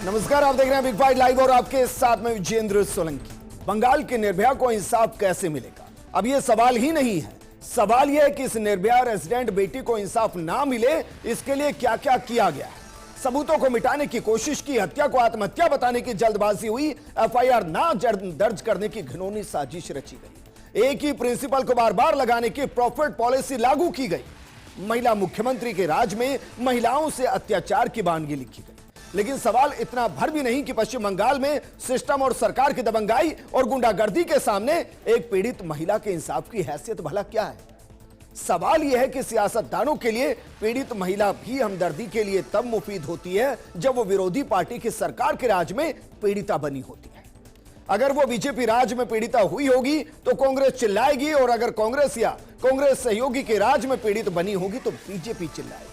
नमस्कार, आप देख रहे हैं बिग फाइट लाइव और आपके साथ में विजेंद्र सोलंकी। बंगाल के निर्भया को इंसाफ कैसे मिलेगा? अब यह सवाल ही नहीं है, सवाल यह है कि इस निर्भया रेजिडेंट बेटी को इंसाफ ना मिले, इसके लिए क्या क्या किया गया है। सबूतों को मिटाने की कोशिश की, हत्या को आत्महत्या बताने की जल्दबाजी हुई, एफआईआर ना दर्ज करने की घिनौनी साजिश रची गई, एक ही प्रिंसिपल को बार बार लगाने की प्रॉफिट पॉलिसी लागू की गई, महिला मुख्यमंत्री के राज में महिलाओं से अत्याचार की बानगी लिखी गई। लेकिन सवाल इतना भर भी नहीं कि पश्चिम बंगाल में सिस्टम और सरकार की दबंगाई और गुंडागर्दी के सामने एक पीड़ित महिला के इंसाफ की हैसियत भला क्या है। सवाल यह है कि सियासतदानों के लिए पीड़ित महिला भी हमदर्दी के लिए तब मुफीद होती है जब वो विरोधी पार्टी की सरकार के राज में पीड़िता बनी होती है। अगर वो बीजेपी राज में पीड़िता हुई होगी तो कांग्रेस चिल्लाएगी, और अगर कांग्रेस या कांग्रेस सहयोगी के राज में पीड़ित बनी होगी तो बीजेपी चिल्लाएगी।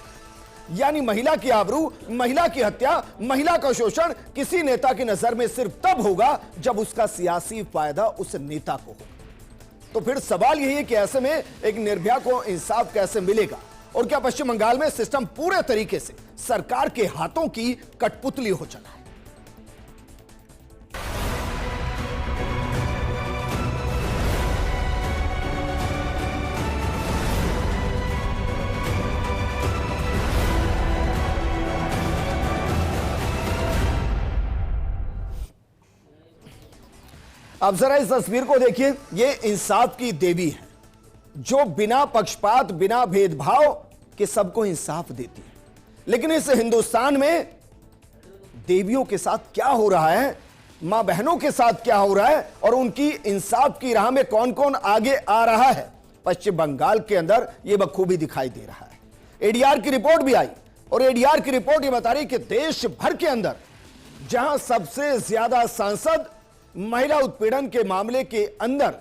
यानी महिला की आबरू, महिला की हत्या, महिला का शोषण किसी नेता की नजर में सिर्फ तब होगा जब उसका सियासी फायदा उस नेता को हो। तो फिर सवाल यही है कि ऐसे में एक निर्भया को इंसाफ कैसे मिलेगा, और क्या पश्चिम बंगाल में सिस्टम पूरे तरीके से सरकार के हाथों की कठपुतली हो चला है। अब जरा इस तस्वीर को देखिए, ये इंसाफ की देवी है जो बिना पक्षपात, बिना भेदभाव के सबको इंसाफ देती है। लेकिन इस हिंदुस्तान में देवियों के साथ क्या हो रहा है, मां बहनों के साथ क्या हो रहा है, और उनकी इंसाफ की राह में कौन कौन आगे आ रहा है, पश्चिम बंगाल के अंदर यह बखूबी दिखाई दे रहा है। एडीआर की रिपोर्ट भी आई, और एडीआर की रिपोर्ट यह बता रही कि देश भर के अंदर जहां सबसे ज्यादा सांसद महिला उत्पीड़न के मामले के अंदर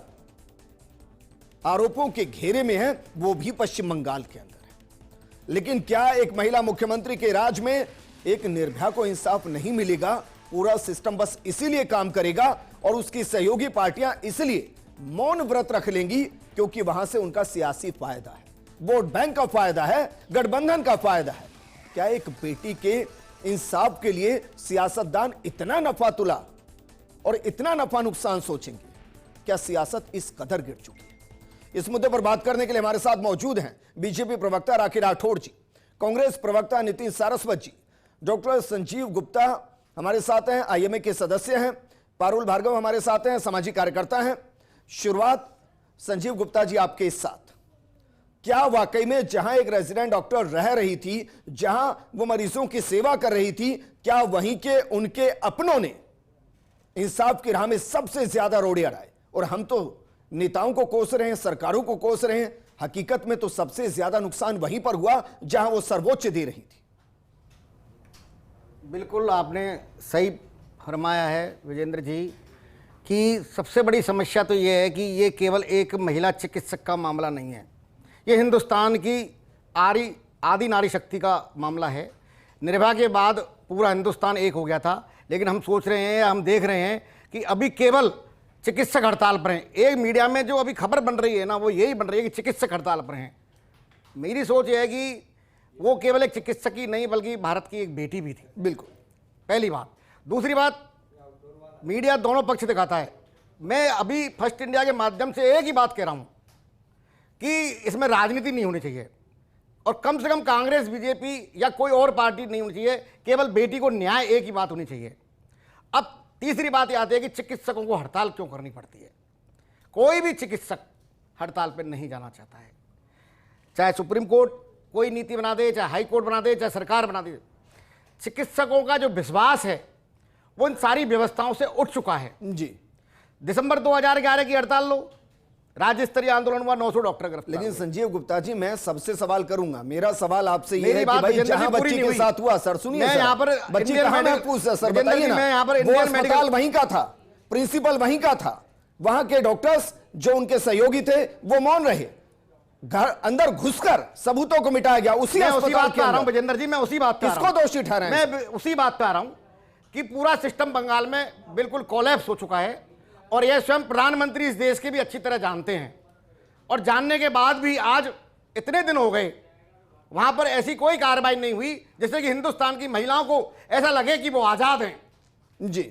आरोपों के घेरे में है, वो भी पश्चिम बंगाल के अंदर है। लेकिन क्या एक महिला मुख्यमंत्री के राज में एक निर्भया को इंसाफ नहीं मिलेगा? पूरा सिस्टम बस इसीलिए काम करेगा और उसकी सहयोगी पार्टियां इसलिए मौन व्रत रख लेंगी क्योंकि वहां से उनका सियासी फायदा है, वोट बैंक का फायदा है, गठबंधन का फायदा है। क्या एक बेटी के इंसाफ के लिए सियासतदान इतना नफा तुला और इतना नफा नुकसान सोचेंगे? क्या सियासत इस कदर गिर चुकी है? इस मुद्दे पर बात करने के लिए हमारे साथ मौजूद हैं बीजेपी प्रवक्ता राखी राठौड़ जी, कांग्रेस प्रवक्ता नितिन सारस्वत जी, डॉक्टर संजीव गुप्ता हमारे साथ हैं, आईएमए के सदस्य हैं, पारुल भार्गव हमारे साथ हैं, सामाजिक कार्यकर्ता हैं। शुरुआत संजीव गुप्ता जी आपके साथ। क्या वाकई में जहां एक रेजिडेंट डॉक्टर रह रही थी, जहां वो मरीजों की सेवा कर रही थी, क्या वहीं के उनके अपनों ने इंसाफ की राह में सबसे ज्यादा रोड़े अड़ाए? और हम तो नेताओं को कोस रहे हैं, सरकारों को कोस रहे हैं, हकीकत में तो सबसे ज्यादा नुकसान वहीं पर हुआ जहां वो सर्वोच्च दे रही थी। बिल्कुल आपने सही फरमाया है विजेंद्र जी कि सबसे बड़ी समस्या तो ये है कि ये केवल एक महिला चिकित्सक का मामला नहीं है, ये हिंदुस्तान की आदि नारी शक्ति का मामला है। निर्भया के बाद पूरा हिंदुस्तान एक हो गया था, लेकिन हम सोच रहे हैं, हम देख रहे हैं कि अभी केवल चिकित्सक हड़ताल पर हैं। एक मीडिया में जो अभी खबर बन रही है ना, वो यही बन रही है कि चिकित्सक हड़ताल पर हैं। मेरी सोच ये है कि वो केवल एक चिकित्सक ही नहीं बल्कि भारत की एक बेटी भी थी। बिल्कुल, पहली बात। दूसरी बात, मीडिया दोनों पक्ष दिखाता है। मैं अभी फर्स्ट इंडिया के माध्यम से एक ही बात कह रहा हूं कि इसमें राजनीति नहीं होनी चाहिए, और कम से कम कांग्रेस, बीजेपी या कोई और पार्टी नहीं होनी चाहिए, केवल बेटी को न्याय, एक ही बात होनी चाहिए। अब तीसरी बात यह आती है कि चिकित्सकों को हड़ताल क्यों करनी पड़ती है? कोई भी चिकित्सक हड़ताल पर नहीं जाना चाहता है, चाहे सुप्रीम कोर्ट कोई नीति बना दे, चाहे हाई कोर्ट बना दे, चाहे सरकार बना दे। चिकित्सकों का जो विश्वास है वो इन सारी व्यवस्थाओं से उठ चुका है जी। दिसंबर 2011 की हड़ताल लो, राज्य स्तरीय आंदोलन हुआ, 900 डॉक्टर गिरफ्तार। लेकिन संजीव गुप्ता जी, मैं सबसे सवाल करूंगा, मेरा सवाल आपसे ये है कि भाई जहां बच्ची के साथ हुआ, सर सुनिए, यहाँ पर बच्ची कहां महफूज है सर, बताइए ना। वो अस्पताल वहीं का था, प्रिंसिपल वहीं का था, वहां के डॉक्टर्स जो उनके सहयोगी थे वो मौन रहे, घर अंदर घुसकर सबूतों को मिटाया गया। उसी अस्पताल के अंदर विजेंद्र जी, मैं उसी बात किसको दोषी ठहराएं? मैं उसी बात पे आ रहा हूं कि पूरा सिस्टम बंगाल में बिल्कुल कोलैप्स हो चुका है, और यह स्वयं प्रधानमंत्री इस देश के भी अच्छी तरह जानते हैं। और जानने के बाद भी आज इतने दिन हो गए वहां पर ऐसी कोई कार्रवाई नहीं हुई जिससे कि हिंदुस्तान की महिलाओं को ऐसा लगे कि वो आजाद हैं। जी,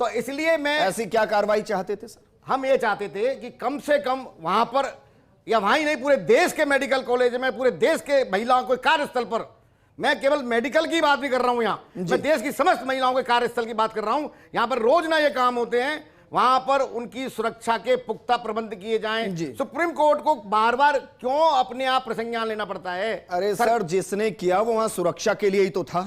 तो इसलिए मैं ऐसी क्या कार्रवाई चाहते थे सर? हम ये चाहते थे कि कम से कम वहां पर, या वहां ही नहीं, पूरे देश के मेडिकल कॉलेज में, पूरे देश के महिलाओं के कार्यस्थल पर, मैं केवल मेडिकल की बात भी कर रहा हूं, यहां मैं देश की समस्त महिलाओं के कार्यस्थल की बात कर रहा हूं, यहां पर रोज ना ये काम होते हैं, वहां पर उनकी सुरक्षा के पुख्ता प्रबंध किए जाएं। सुप्रीम कोर्ट को बार बार क्यों अपने आप प्रसंज्ञान लेना पड़ता है? अरे सर, जिसने किया वो वहां सुरक्षा के लिए ही तो था।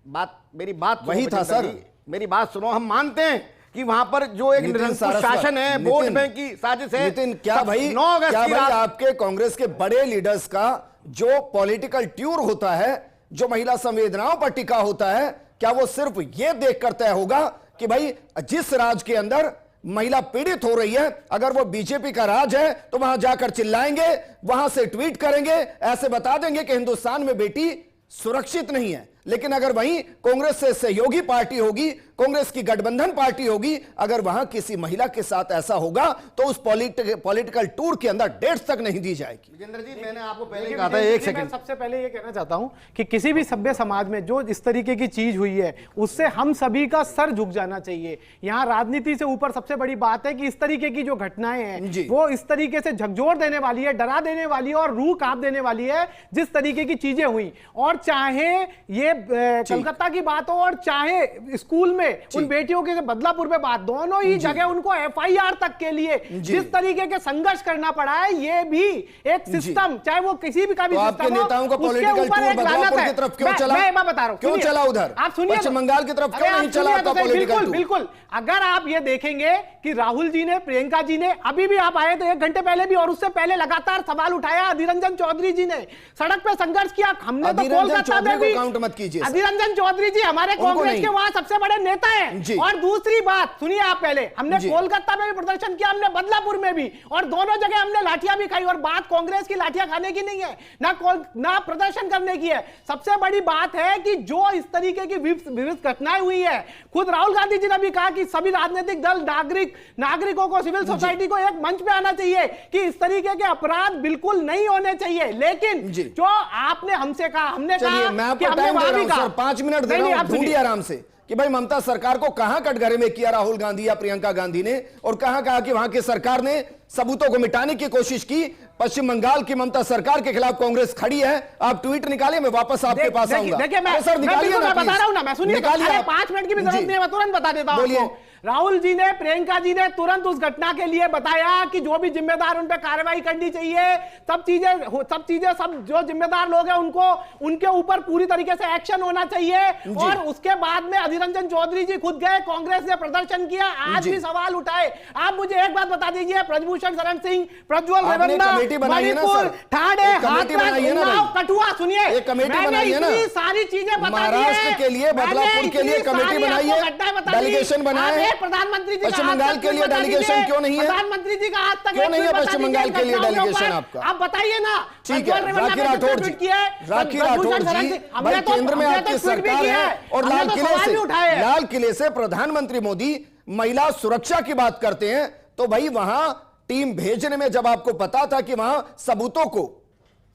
मेरी बात वही था सर। मेरी बात सुनो, हम मानते हैं कि वहां पर जो एक निरंकुश शासन है, वोट बैंक की साजिश है। नितिन, क्या भाई आपके कांग्रेस के बड़े लीडर्स का जो पॉलिटिकल ट्यूर होता है, जो महिला संवेदनाओं पर टिका होता है, क्या वो सिर्फ ये देखकर तय होगा कि भाई जिस राज्य के अंदर महिला पीड़ित हो रही है, अगर वो बीजेपी का राज है तो वहां जाकर चिल्लाएंगे, वहां से ट्वीट करेंगे, ऐसे बता देंगे कि हिंदुस्तान में बेटी सुरक्षित नहीं है। लेकिन अगर वहीं कांग्रेस से सहयोगी पार्टी होगी, कांग्रेस की गठबंधन पार्टी होगी, अगर वहां किसी महिला के साथ ऐसा होगा तो उस पॉलिटिकल टूर के अंदर डेट्स तक नहीं दी जाएगी। विजेंद्र जी, मैंने आपको पहले कहा था, एक सेकंड, सबसे पहले ये कहना चाहता हूं कि किसी भी सभ्य समाज में जो इस तरीके की चीज हुई है उससे हम सभी का सर झुक जाना चाहिए। यहां राजनीति से ऊपर सबसे बड़ी बात है कि इस तरीके की जो घटनाएं हैं वो इस तरीके से झकझोर देने वाली है, डरा देने वाली है और रूह कांप देने वाली है जिस तरीके की चीजें हुई। और चाहे ये कलकत्ता की बात हो और चाहे स्कूल में उन बेटियों के बदलापुर में बात, दोनों ही जगह उनको एफआईआर तक के लिए जिस तरीके के संघर्ष करना पड़ा है, ये भी एक सिस्टम, चाहे वो किसी भी का भी आपके नेताओं का पॉलिटिकल टूर बदलापुर की तरफ क्यों चला? मैं बता रहा हूं क्यों चला उधर? आप सुनिए, पश्चिम बंगाल की तरफ क्यों नहीं चला आपका पॉलिटिकल टूर? बिल्कुल, अगर आप ये देखेंगे कि राहुल जी ने, प्रियंका जी ने, अभी भी आप आए तो 1 घंटे पहले भी और उससे पहले लगातार सवाल उठाया। अधीर रंजन चौधरी जी ने सड़क पे संघर्ष किया। हमने तो कोलकाता में भी, काउंट मत कीजिए, अधीर रंजन चौधरी जी हमारे कांग्रेस के वहां सबसे बड़े नेता हैं। और दूसरी बात सुनिए आप, पहले हमने कोलकाता में भी प्रदर्शन किया, हमने बदलापुर में भी, और दोनों जगह हमने लाठियां भी खाई। और बात कांग्रेस की लाठियां खाने की नहीं है, ना प्रदर्शन करने की है। सबसे बड़ी बात है कि जो इस तरीके की विविध घटनाएं हुई है, खुद राहुल गांधी जी ने भी कहा कि सभी राजनीतिक दल, नागरिकों को, सिविल सोसाइटी को एक मंच पे आना चाहिए कि इस तरीके के अपराध बिल्कुल नहीं होने चाहिए। लेकिन जो आपने हमसे कहा, हमने कहा कि हमने वहां भी कहा, 5 मिनट दे रहा हूं, ढूंढिए आराम से कि भाई ममता सरकार को कहां कटघरे में किया राहुल गांधी या प्रियंका गांधी ने, और कहां कहा कि वहां की सरकार ने सबूतों को मिटाने की कोशिश की। पश्चिम बंगाल की ममता सरकार के खिलाफ कांग्रेस खड़ी है। आप ट्वीट निकालिए, मैं वापस आपके पास आऊंगा। देखिए, सर निकालिए ना, बता रहा हूं ना, मैं सुनिए, 5 मिनट की भी जरूरत नहीं है, मैं तुरंत बता देता हूं। राहुल जी ने, प्रियंका जी ने तुरंत उस घटना के लिए बताया कि जो भी जिम्मेदार उन पर कार्रवाई करनी चाहिए, सब जो जिम्मेदार लोग हैं उनके ऊपर पूरी तरीके से एक्शन होना चाहिए। और उसके बाद में अधीर रंजन चौधरी जी खुद गए, कांग्रेस ने प्रदर्शन किया, आज भी सवाल उठाए। आप मुझे एक बात बता दीजिए, ब्रजभूषण शरण सिंह, प्रज्वल रेवन्ना, मणिपुर, ठाणे, हाथरस, उन्नाव, कठुआ, सुनिए, एक कमेटी बनाइए ना, सारी चीजें बता दी है। महाराष्ट्र के लिए, बदलापुर के लिए कमेटी बनाइए, डेलीगेशन बनाए। प्रधानमंत्री जी पश्चिम बंगाल के लिए डेलीगेशन क्यों नहीं है? प्रधानमंत्री जी का आज तक क्यों नहीं है पश्चिम बंगाल के लिए डेलीगेशन आपका? आप बताइए ना। ठीक है, राखी राठौर जी, भाई केंद्र में आपकी सरकार है और लाल किले से प्रधानमंत्री मोदी महिला सुरक्षा की बात करते हैं, तो भाई वहां टीम भेजने में जब आपको पता था कि वहां सबूतों को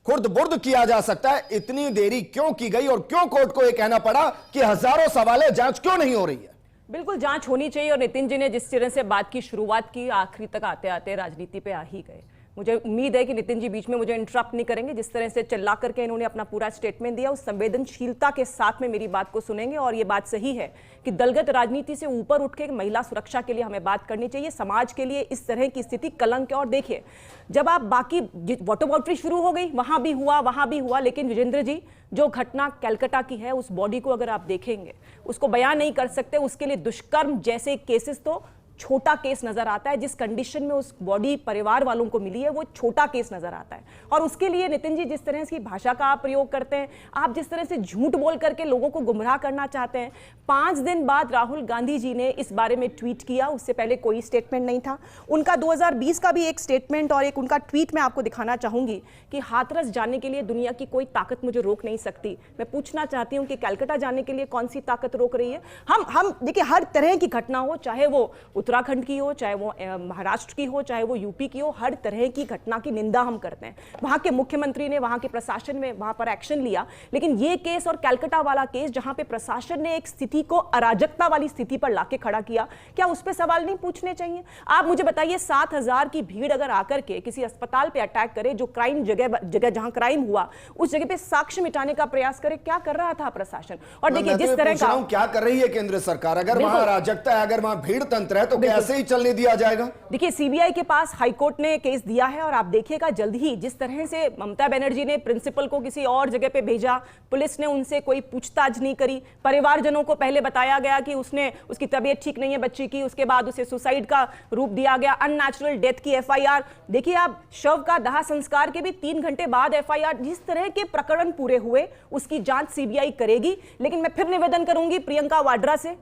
खुर्द बुर्द किया जा सकता है, इतनी देरी क्यों की गई और क्यों कोर्ट को यह कहना पड़ा कि हजारों सवाल है, जांच क्यों नहीं हो रही है? बिल्कुल जांच होनी चाहिए। और नितिन जी ने जिस तरह से बात की, शुरुआत की, आखिरी तक आते आते राजनीति पे आ ही गए। मुझे उम्मीद है कि नितिन जी बीच में मुझे इंटरप्ट नहीं करेंगे। जिस तरह से चिल्ला करके इन्होंने अपना पूरा स्टेटमेंट दिया, उस संवेदनशीलता के साथ में मेरी बात को सुनेंगे। और ये बात सही है कि दलगत राजनीति से ऊपर उठ के महिला सुरक्षा के लिए हमें बात करनी चाहिए, समाज के लिए इस तरह की स्थिति कलंक है। और देखिए, जब आप बाकी वाटर बाउंड्री शुरू हो गई, वहां भी हुआ, लेकिन विजेंद्र जी, जो घटना कलकत्ता की है, उस बॉडी को अगर आप देखेंगे, उसको बयान नहीं कर सकते। उसके लिए दुष्कर्म जैसे केसेस तो छोटा केस नजर आता है। जिस कंडीशन में उस बॉडी परिवार वालों को मिली है, वो छोटा केस नजर आता है। और उसके लिए नितिन जी जिस तरह की भाषा का आप प्रयोग करते हैं, आप जिस तरह से झूठ बोल करके लोगों को गुमराह करना चाहते हैं। 5 दिन बाद राहुल गांधी जी ने इस बारे में ट्वीट किया, उससे पहले कोई स्टेटमेंट नहीं था उनका। 2020 का भी एक स्टेटमेंट और एक उनका ट्वीट मैं आपको दिखाना चाहूंगी कि हाथरस जाने के लिए दुनिया की कोई ताकत मुझे रोक नहीं सकती। मैं पूछना चाहती हूं कि कलकत्ता जाने के लिए कौन सी ताकत रोक रही है? हम देखिए, हर तरह की घटना हो, चाहे वो उत्तराखंड की हो, चाहे वो महाराष्ट्र की हो, चाहे वो यूपी की हो, हर तरह की घटना की निंदा हम करते हैं। वहां के मुख्यमंत्री ने, वहां के प्रशासन में वहां पर एक्शन लिया, लेकिन ये केस और कलकत्ता वाला केस जहां पे प्रशासन ने एक स्थिति को अराजकता वाली स्थिति पर लाके खड़ा किया, क्या उस पर सवाल नहीं पूछने चाहिए? आप मुझे बताइए, 7,000 की भीड़ अगर आकर के किसी अस्पताल पे अटैक करे, जो क्राइम जगह जहां क्राइम हुआ उस जगह पे साक्ष्य मिटाने का प्रयास करे, क्या कर रहा था प्रशासन? और देखिए जिस तरह का क्या कर रही है केंद्र सरकार, अगर वहां अराजकता है, अगर वहां भीड़ तंत्र है, तो कैसे ही चलने दिया जाएगा? देखिए सीबीआई के पास हाईकोर्ट ने केस दिया है और आप देखिएगा जल्द ही, जिस तरह से ममता बनर्जी ने प्रिंसिपल को किसी और जगह पे भेजा, पुलिस ने उनसे कोई पूछताछ नहीं करी, परिवारजनों को पहले बताया गया कि उसकी तबीयत ठीक नहीं है बच्ची की, उसके बाद उसे सुसाइड का रूप दिया गया, अननेचुरल डेथ की एफआईआर। देखिए आप, शव का दाह संस्कार के भी 3 घंटे बाद एफआईआर। जिस तरह के प्रकरण पूरे हुए उसकी जांच सीबीआई करेगी, लेकिन मैं फिर निवेदन करूंगी प्रियंका वाड्रा से,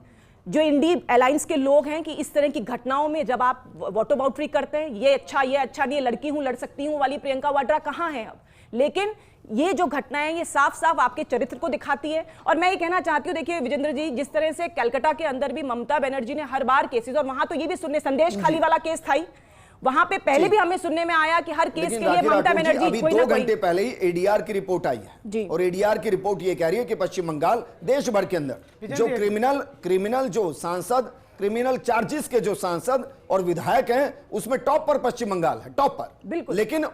जो इंडी अलायंस के लोग हैं, कि इस तरह की घटनाओं में जब आप वोटो बाउटरी करते हैं, ये अच्छा नहीं, लड़की हूं लड़ सकती हूं वाली प्रियंका वाड्रा कहां है अब? लेकिन ये जो घटनाएं, ये साफ साफ आपके चरित्र को दिखाती है। और मैं ये कहना चाहती हूं, देखिए विजेंद्र जी, जिस तरह से कलकत्ता के अंदर भी ममता बनर्जी ने हर बार केसेस, और वहां तो ये भी सुनने, संदेश खाली वाला केस था ही, वहां पे पहले भी हमें सुनने में आया कि हर केस के लिए ममता बनर्जी अभी 2 घंटे पहले ही एडीआर की रिपोर्ट आई है, और एडीआर की रिपोर्ट ये कह रही है कि पश्चिम बंगाल देश भर के अंदर जो क्रिमिनल जो सांसद, क्रिमिनल चार्जेस के जो सांसद और विधायक हैं, उसमें टॉप पर पश्चिम बंगाल है, टॉप पर। लेकिन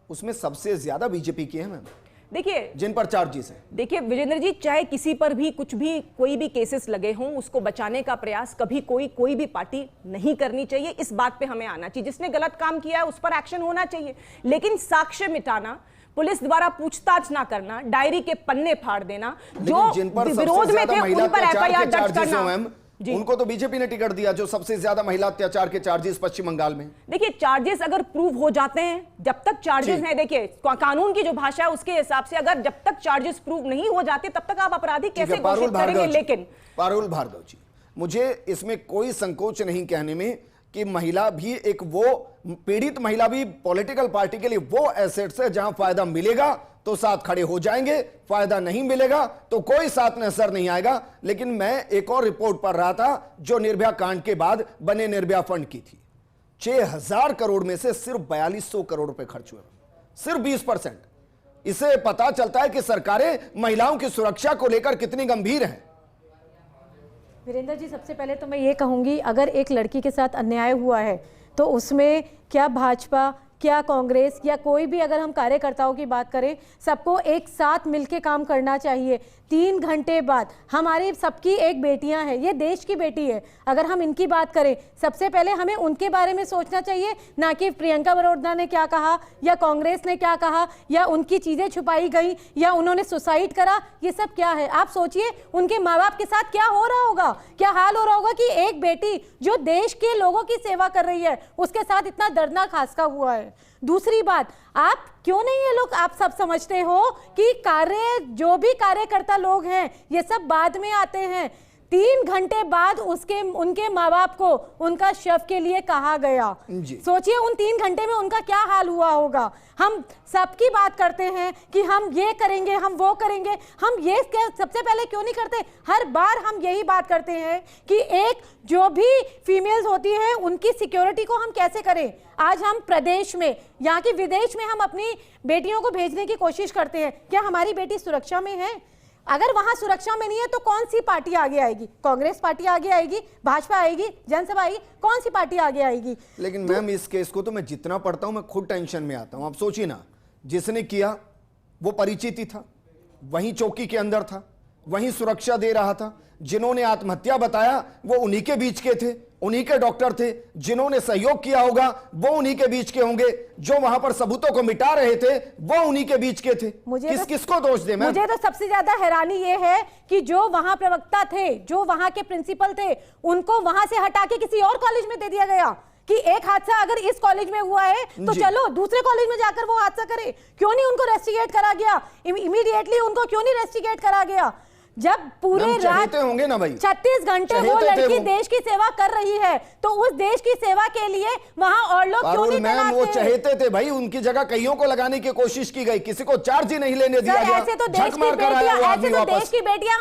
उसमें सबसे ज्यादा बीजेपी की है मैम, देखिए जिन पर चार्जेस है। देखिए विजेंद्र जी, चाहे किसी पर भी कुछ भी कोई भी केसेस लगे हों, उसको बचाने का प्रयास कभी कोई भी पार्टी नहीं करनी चाहिए। इस बात पे हमें आना चाहिए, जिसने गलत काम किया है उस पर एक्शन होना चाहिए, लेकिन साक्ष्य मिटाना, पुलिस द्वारा पूछताछ ना करना, डायरी के पन्ने फाड़ देना, जो विरोध में थे उन पर एफआईआर दर्ज करना, उनको तो बीजेपी ने टिकट दिया, जो सबसे ज्यादा महिला अत्याचार के चार्जेस पश्चिम बंगाल में। देखिए चार्जेस अगर प्रूव हो जाते हैं, जब तक चार्जेस हैं, देखिए कानून की जो भाषा है उसके हिसाब से, अगर जब तक चार्जेस प्रूव नहीं हो जाते तब तक आप अपराधी कैसे घोषित करेंगे? लेकिन पारुल भार्गव जी, मुझे इसमें कोई संकोच नहीं कहने में कि महिला भी एक वो पीड़ित महिला भी पॉलिटिकल पार्टी के लिए वो एसेट्स है जहां फायदा मिलेगा तो साथ खड़े हो जाएंगे, फायदा नहीं मिलेगा तो कोई साथ नजर नहीं आएगा। लेकिन मैं एक और रिपोर्ट पढ़ रहा था जो निर्भया कांड के बाद बने निर्भया फंड की थी। 6,000 करोड़ में से सिर्फ 4200 करोड़ रुपए खर्च हुए, सिर्फ 20%। इससे पता चलता है कि सरकारें महिलाओं की सुरक्षा को लेकर कितनी गंभीर हैं। वीरेंद्र जी, सबसे पहले तो मैं ये कहूंगी, अगर एक लड़की के साथ अन्याय हुआ है तो उसमें क्या भाजपा, क्या कांग्रेस या कोई भी, अगर हम कार्यकर्ताओं की बात करें, सबको एक साथ मिलकर काम करना चाहिए। 3 घंटे बाद हमारी सबकी एक बेटियां हैं, ये देश की बेटी है, अगर हम इनकी बात करें सबसे पहले हमें उनके बारे में सोचना चाहिए, ना कि प्रियंका वाड्रा ने क्या कहा या कांग्रेस ने क्या कहा या उनकी चीजें छुपाई गई या उन्होंने सुसाइड करा, ये सब क्या है? आप सोचिए उनके माँ बाप के साथ क्या हो रहा होगा, क्या हाल हो रहा होगा कि एक बेटी जो देश के लोगों की सेवा कर रही है उसके साथ इतना दर्दनाक हादसा हुआ है। दूसरी बात, आप क्यों नहीं ये लोग, आप सब समझते हो कि जो भी कार्यकर्ता लोग हैं ये सब बाद में आते हैं। 3 घंटे बाद उनके माँ बाप को उनका शव के लिए कहा गया। सोचिए उन 3 घंटे में उनका क्या हाल हुआ होगा। हम सबकी बात करते हैं कि हम ये करेंगे, हम वो करेंगे, हम ये सबसे पहले क्यों नहीं करते? हर बार हम यही बात करते हैं कि एक जो भी फीमेल्स होती है उनकी सिक्योरिटी को हम कैसे करें। आज हम प्रदेश में, यहाँ की विदेश में हम अपनी बेटियों को भेजने की कोशिश करते हैं, क्या हमारी बेटी सुरक्षा में है? अगर वहां सुरक्षा में नहीं है तो कौन सी पार्टी आगे आएगी? कांग्रेस पार्टी आगे आएगी, भाजपा आएगी, जनसभा आएगी, कौन सी पार्टी आगे आएगी? लेकिन मैम इस केस को तो मैं जितना पढ़ता हूं मैं खुद टेंशन में आता हूं। आप सोचिए ना, जिसने किया वो परिचित ही था, वहीं चौकी के अंदर था, वहीं सुरक्षा दे रहा था, जिन्होंने आत्महत्या बताया वो उन्हीं के बीच के थे, उन्हीं के डॉक्टर थे, जिन्होंने सहयोग किया होगा वो उन्हीं के बीच के होंगे, जो वहां पर सबूतों को मिटा रहे थे वो उन्हीं के बीच के थे। किसको दोष दे? मुझे तो सबसे ज्यादा हैरानी ये है कि जो वहां प्रवक्ता थे, जो वहां के प्रिंसिपल थे, उनको वहां से हटा के किसी और कॉलेज में दे दिया गया कि एक हादसा अगर इस कॉलेज में हुआ है तो चलो दूसरे कॉलेज में जाकर वो हादसा करे। क्यों नहीं उनको रेस्टिगेट करा गया इमीडिएटली? उनको क्यों नहीं रेस्टिगेट करा गया? जब पूरे रात होंगे ना भाई 36 घंटे वो लड़की देश की सेवा कर रही है तो उस देश की सेवा के लिए वहां और लोग क्यों नहीं तैनात? वो चहेते थे भाई, उनकी जगह कईयों को लगाने की कोशिश की गई, किसी को चार्ज ही नहीं लेने दिया गया। ऐसे तो देश की बेटियां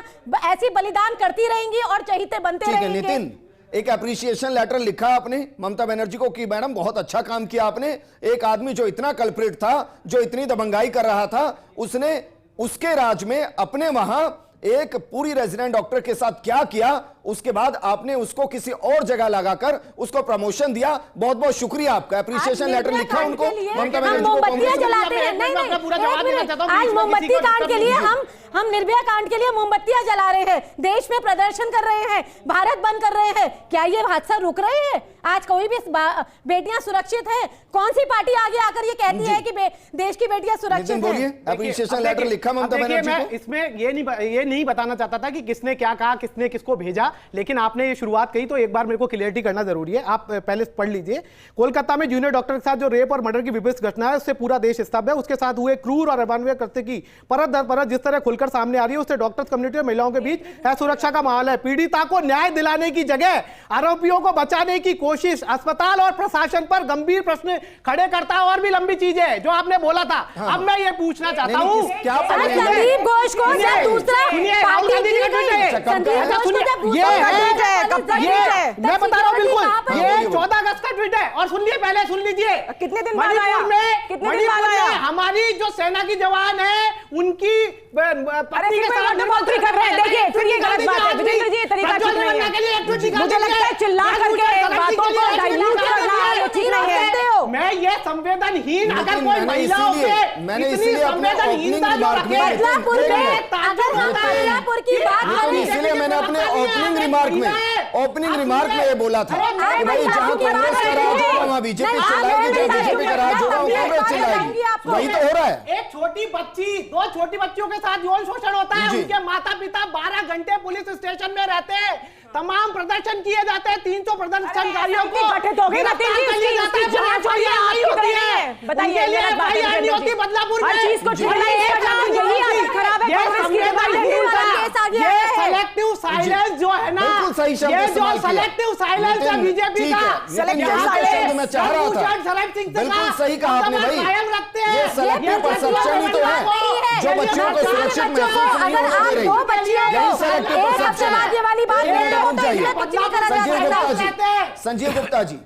ऐसी बलिदान करती रहेंगी और चहेते बनते रहेंगे। नितिन, एक एप्रिसिएशन लेटर लिखा आपने ममता बनर्जी को कि मैडम बहुत अच्छा काम किया आपने। एक आदमी जो इतना कल्प्रिट था, जो इतनी दबंगाई कर रहा था, उसने उसके राज में अपने वहां एक पूरी रेजिडेंट डॉक्टर के साथ क्या किया, उसके बाद आपने उसको किसी और जगह लगाकर उसको प्रमोशन दिया। बहुत बहुत शुक्रिया आपका। एप्रिसिएशन लेटर लिखा उनको ममता बनर्जी को। मोमबत्तियां जलाते हैं, नहीं नहीं, आज मोमबत्ती कांड के लिए हम निर्भया कांड के लिए मोमबत्तियां जला रहे हैं, देश में प्रदर्शन कर रहे हैं, भारत बंद कर रहे हैं। क्या ये हादसा रुक रहे हैं? आज कोई भी बेटियां सुरक्षित है? कौन सी पार्टी आगे आकर ये कहती है कि देश की बेटियां सुरक्षित है? एप्रिसिएशन लेटर लिखा ममता बनर्जी को। इसमें ये नहीं बताना चाहता था कि किसने क्या कहा, किसने किसको भेजा, लेकिन आपने ये शुरुआत कही तो एक बार मेरे को क्लियरिटी करना जरूरी है। आप पहले पढ़ लीजिए। कोलकाता में जूनियर डॉक्टर के साथ जो रेप और मर्डर की विभत्स घटना है, उससे पूरा देश स्तब्ध है। उसके साथ हुए क्रूर और अमानवीय कृत्य की परत दर परत जिस तरह खुलकर सामने आ रही है, उससे डॉक्टर्स कम्युनिटी और महिलाओं के बीच असुरक्षा का माहौल है। पीड़िता को न्याय दिलाने की जगह आरोपियों को बचाने की कोशिश अस्पताल और प्रशासन पर गंभीर प्रश्न खड़े करता है। और भी लंबी चीजें जो आपने बोला था। अब मैं ये पूछना चाहता हूं, क्या संदीप घोष को दूसरा मैं बता रहा हूँ बिल्कुल, ये 14 अगस्त का ट्वीट है। और सुन लीजिए कितने दिन मणिपुर में हमारी जो सेना की जवान है उनकी पत्नी के साथ कर रहे हैं। देखिए फिर ये गलत बात है विजेंद्र जी, तरीका ठीक नहीं है। मुझे लगता है चिल्ला करके बातों को डाइल्यूट करना ये ठीक नहीं है। मैं ये संवेदनहीन, अगर कोई महिलाओं पे मैंने इसीलिए अपने ओपनिंग रिमार्क में इसीलिए मैंने अपने ओपनिंग रिमार्क में ये बोला था कि भाई जहां कांग्रेस का राज होगा वहां बीजेपी चिल्लाएगी, जहां बीजेपी का राज होगा वहां कांग्रेस चिल्लाएगी। वही तो हो रहा है। एक छोटी बच्ची, 2 छोटी बच्चियों के साथ यौन शोषण होता है। उनके माता पिता 12 घंटे पुलिस स्टेशन में रहते हैं, तमाम प्रदर्शन किए जाते हैं। 300 प्रदर्शनकारियों को बदलापुर ये सेलेक्टिव साइलेंस जो है ना, ये जो सेलेक्टिव साइलेंस है बीजेपी का, मैं चाह रहा था बिल्कुल सही कहा आपने भाई। ये सेलेक्टिव परसेप्शन ही तो है जो बच्चों को सुरक्षित महसूस नहीं होने दे रही। यही सेलेक्टिव परसेप्शन है। संजीव गुप्ता जी,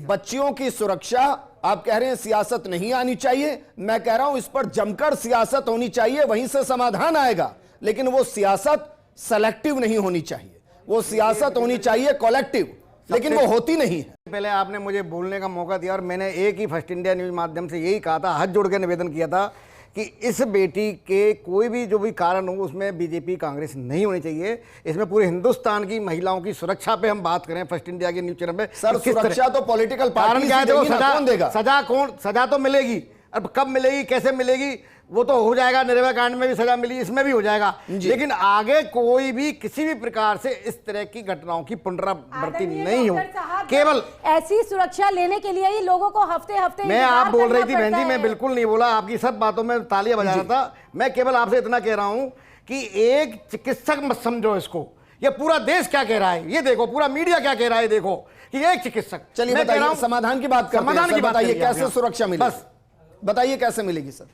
बच्चियों की सुरक्षा आप कह रहे हैं सियासत नहीं आनी चाहिए। मैं कह रहा हूं इस पर जमकर सियासत होनी चाहिए, वहीं से समाधान आएगा। लेकिन वो सियासत सेलेक्टिव नहीं होनी चाहिए, वो सियासत होनी चाहिए कलेक्टिव, लेकिन वो होती नहीं है। पहले आपने मुझे बोलने का मौका दिया और मैंने एक ही फर्स्ट इंडिया न्यूज माध्यम से यही कहा था, हाथ जोड़ के निवेदन किया था कि इस बेटी के कोई भी जो भी कारण हो उसमें बीजेपी कांग्रेस नहीं होनी चाहिए। इसमें पूरे हिंदुस्तान की महिलाओं की सुरक्षा पे हम बात करें फर्स्ट इंडिया के न्यूज चैनल पे। सर सुरक्षा तो पॉलिटिकल पार्टी क्या है, कौन देगा? सजा तो मिलेगी। अब कब मिलेगी, कैसे मिलेगी, वो तो हो जाएगा। निर्भया कांड में भी सजा मिली, इसमें भी हो जाएगा। लेकिन आगे कोई भी किसी भी प्रकार से इस तरह की घटनाओं की पुनरावृत्ति नहीं हो। केवल ऐसी सुरक्षा लेने के लिए ही लोगों को हफ्ते हफ्ते मैं आप बोल रही थी बहन जी, मैं बिल्कुल नहीं बोला, आपकी सब बातों में तालियां बजा रहा था। मैं केवल आपसे इतना कह रहा हूं कि एक चिकित्सक मत समझो इसको, ये पूरा देश क्या कह रहा है, ये देखो पूरा मीडिया क्या कह रहा है, देखो कि एक चिकित्सक। चलिए बताइए, समाधान की बात करते हैं। समाधान की बताइए कैसे सुरक्षा मिलेगी, बस बताइए कैसे मिलेगी सर।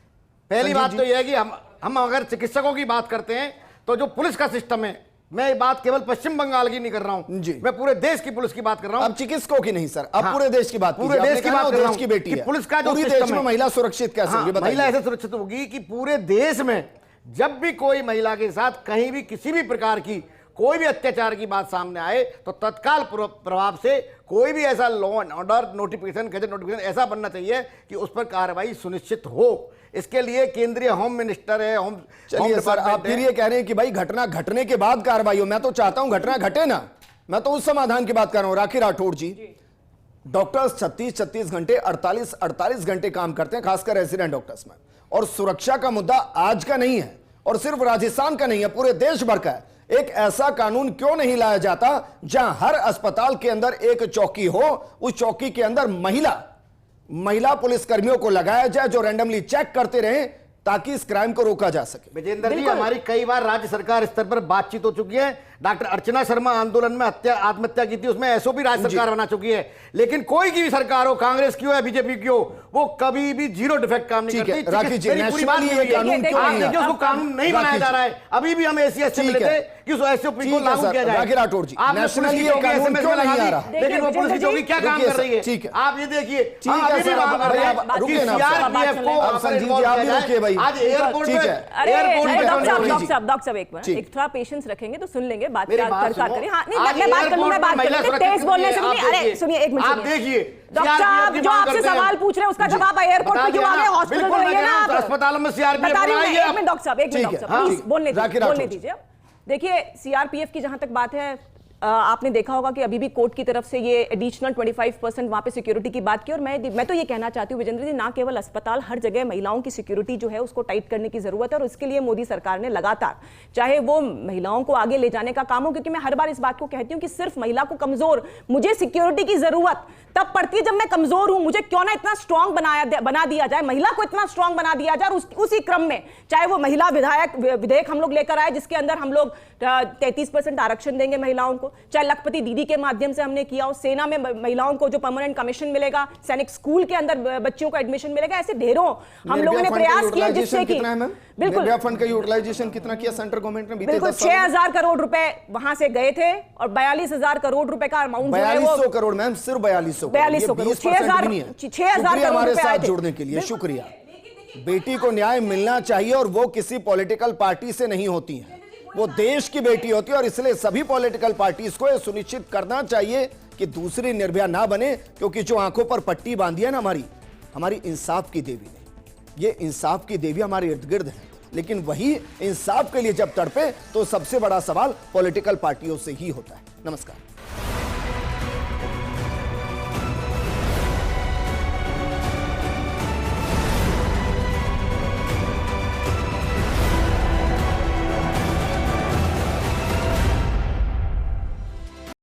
पहली बात तो यह है कि हम अगर चिकित्सकों की बात करते हैं तो जो पुलिस का सिस्टम है, मैं ये बात केवल पश्चिम बंगाल की नहीं कर रहा हूं जी, मैं पूरे देश की पुलिस की बात कर रहा हूं। अब चिकित्सकों की नहीं सर, अब पूरे देश की बात, पूरे देश की बात कर रहा हूं। की बेटी है, पुलिस का जो पूरे देश में महिला सुरक्षित कैसे होगी? महिला ऐसे सुरक्षित होगी कि पूरे देश में जब भी कोई महिला के साथ कहीं भी किसी भी प्रकार की कोई भी अत्याचार की बात सामने आए तो तत्काल प्रभाव से कोई भी ऐसा law and order notification, gazette notification ऐसा बनना चाहिए कि उस पर कार्रवाई सुनिश्चित हो। इसके लिए केंद्रीय होम मिनिस्टर है, होम। चलिए सर, आप फिर ये कह रहे हैं कि भाई घटना घटने के बाद कार्रवाई हो। मैं तो चाहता हूं घटना घटे ना, मैं तो उस समाधान की बात कर रहा हूं। राखी राठौड़ जी, डॉक्टर्स 36 घंटे 48 घंटे काम करते हैं, खासकर रेजिडेंट डॉक्टर्स में। और सुरक्षा का मुद्दा आज का नहीं है और सिर्फ राजस्थान का नहीं है, पूरे देश भर का है। एक ऐसा कानून क्यों नहीं लाया जाता जहां हर अस्पताल के अंदर एक चौकी हो, उस चौकी के अंदर महिला पुलिसकर्मियों को लगाया जाए जो रैंडमली चेक करते रहें ताकि इस क्राइम को रोका जा सके। विजेंद्र जी, हमारी कई बार राज्य सरकार स्तर पर बातचीत हो चुकी है। डॉक्टर अर्चना शर्मा आंदोलन में आत्महत्या की थी, उसमें एसओपी राज्य सरकार बना चुकी है। लेकिन कोई की भी सरकार हो, कांग्रेस की हो या बीजेपी की हो, वो कभी भी जीरो डिफेक्ट काम नहीं करती। राखी जी, पूरी बात उसको कानून नहीं बनाया जा रहा है। अभी भी हम एसीएस से मिले थे किस एसओपी ठीक को है लागू सर, किया जाए। राखी राठौड़ जी, आपने नेशनल पुलिस की ये चौकी कानून SMS क्यों में लगा नहीं आ दी, रहा? लेकिन वो पुलिस की चौकी क्या काम देखिए कर रही है? ठीक है। आप ये देखिए, ठीक हम है अभी भी सर, मांग आप- कर रहे भाई, हैं आप रुकिए कि ना, CRPF को आप संजीव जी, आप भी रुकिए भाई। आज एयरपोर्ट ठीक पे है। अरे एयरपोर्ट पे डॉक्टर साहब, जी। डॉक्टर साहब एक मिनट, ठीक। एक थोड़ा पेशेंस रखेंगे तो सुन लेंगे, बात मेरी क्या बात कर सुनो। करें। हाँ नहीं, आज मैं बात कर लूँ, मैं एयरपोर्ट बात पर कर महिला लूँ, सुरक्षा तेज बोलने से आप नहीं। अरे देखिए, सुनिए, एक मिनट आप सुनिए। देखिए, डॉक्टर CRPF साहब की जो मांग आपसे करते हैं। सवाल पूछ रहे हैं उसका जवाब एयरपोर्ट पे क्यों आ गए, हॉस्पिटल बिल्कुल में मैं रहिए कह ना रहा हूं, आप। अस्पतालों में CRPF बता रही हूँ मैं, बनाइए एक मिनट डॉक्टर साहब, एक मिनट ठीक डॉक्टर है, साहब, हाँ, प्लीज बोलने राखी दीजिए, राठौड़ बोलने जी। दीजिए। देखिए सीआरपीएफ की जहां तक बात है, आपने देखा होगा कि अभी भी कोर्ट की तरफ से ये एडिशनल 25% वहां पे सिक्योरिटी की बात की, और मैं तो ये कहना चाहती हूँ विजेंद्र जी, ना केवल अस्पताल, हर जगह महिलाओं की सिक्योरिटी जो है उसको टाइट करने की जरूरत है, और इसके लिए मोदी सरकार ने लगातार, चाहे वो महिलाओं को आगे ले जाने का काम हो, क्योंकि मैं हर बार इस बात को कहती हूँ कि सिर्फ महिला को कमजोर, मुझे सिक्योरिटी की जरूरत तब पड़ती है जब मैं कमजोर हूं, मुझे क्यों ना इतना स्ट्रांग बना दिया जाए, महिला को इतना स्ट्रांग बना दिया जाए, और उसी क्रम में चाहे वो महिला विधेयक हम लोग लेकर आए जिसके अंदर हम लोग 33% आरक्षण देंगे महिलाओं को, चाहे लखपति दीदी के माध्यम से हमने किया, और सेना में महिलाओं को जो परमानेंट कमीशन मिलेगा, सैनिक स्कूल के अंदर बच्चियों का एडमिशन मिलेगा, ऐसे ढेरों हम लोगों ने प्रयास किए जिससे कि बिल्कुल निर्भया फंड का यूटिलाइजेशन कितना किया सेंट्रल गवर्नमेंट ने बीते बिल्कुल 10 साल में? 6,000 करोड़ रुपए वहां से गए थे, और 42,000 करोड़ रुपए का अमाउंट 4200 करोड़ मैम, सिर्फ 4200 4200 करोड़, 6,000 हमारे रुपए आए साथ थे। जुड़ने के लिए शुक्रिया। बेटी को न्याय मिलना चाहिए, और वो किसी पॉलिटिकल पार्टी से नहीं होती है, वो देश की बेटी होती है, और इसलिए सभी पॉलिटिकल पार्टीज को यह सुनिश्चित करना चाहिए कि दूसरी निर्भया ना बने, क्योंकि जो आंखों पर पट्टी बांधी है ना हमारी इंसाफ की देवी ने, ये इंसाफ की देवी हमारे इर्द गिर्द है, लेकिन वही इंसाफ के लिए जब तड़पे तो सबसे बड़ा सवाल पॉलिटिकल पार्टियों से ही होता है। नमस्कार।